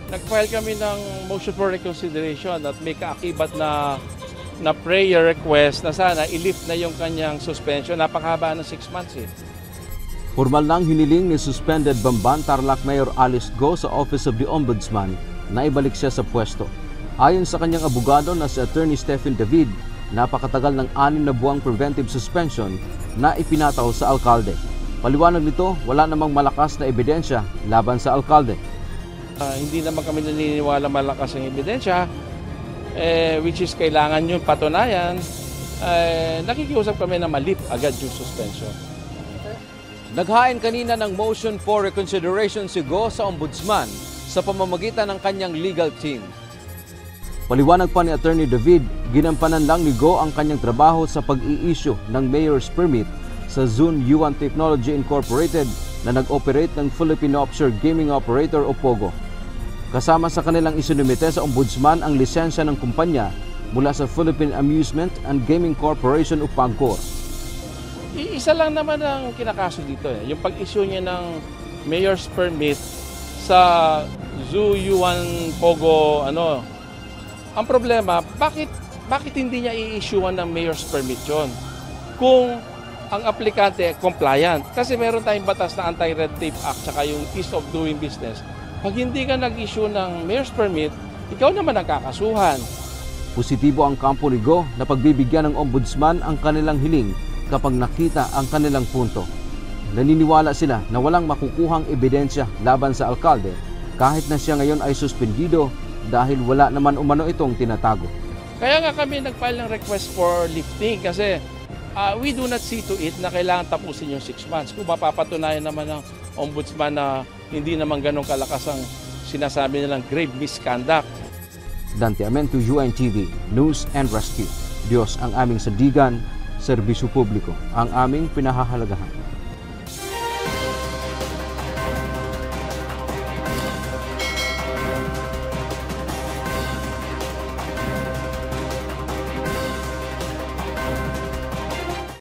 Nag-file kami ng motion for reconsideration at may kaakibat na prayer request na sana i-lift na yung kanyang suspension. Napakahaba ng 6 months eh. Formal nang hiniling ni suspended Bamban Tarlac Mayor Alice Go sa Office of the Ombudsman na ibalik siya sa pwesto. Ayon sa kanyang abogado na si Attorney Stephen David, napakatagal ng 6 na buwang preventive suspension na ipinataw sa alkalde. Paliwanag nito, wala namang malakas na ebidensya laban sa alkalde. Hindi naman kami naniniwala malakas ang ebidensya, which is kailangan yung patunayan. Nakikiusap kami na malip agad yung suspension. Naghain kanina ng motion for reconsideration si Go sa Ombudsman sa pamamagitan ng kanyang legal team. Paliwanag pa ni Attorney David, ginampanan lang ni Go ang kanyang trabaho sa pag-i-issue ng Mayor's Permit sa Zone Yuan Technology Incorporated na nag-operate ng Philippine Offshore Gaming Operator o POGO. Kasama sa kanilang isinumite sa Ombudsman ang lisensya ng kumpanya mula sa Philippine Amusement and Gaming Corporation o PAGCOR. Isa lang naman ang kinakaso dito eh, yung pag-issue niya ng Mayor's Permit sa Zoo Yuan Pogo Ang problema, bakit hindi niya i-issuean ng Mayor's Permit yun? Kung ang aplikante compliant. Kasi meron tayong batas na Anti-Red Tape Act saka yung Ease of Doing Business. Pag hindi ka nag-issue ng Mayor's Permit, ikaw naman ang kakasuhan. Positibo ang kampo ni Go na pagbibigyan ng Ombudsman ang kanilang hiling kapag nakita ang kanilang punto. Naniniwala sila na walang makukuhang ebidensya laban sa alkalde kahit na siya ngayon ay suspendido dahil wala naman umano itong tinatago. Kaya nga kami nag-file ng request for lifting kasi we do not see to it na kailangan tapusin yung 6 months. Kung mapapatunayan naman ng Ombudsman na hindi naman ganun kalakas ang sinasabi nilang grave misconduct. Dante Amento, UNTV, News and Rescue. Diyos ang aming sandigan, serbisyo publiko ang aming pinahahalagahan.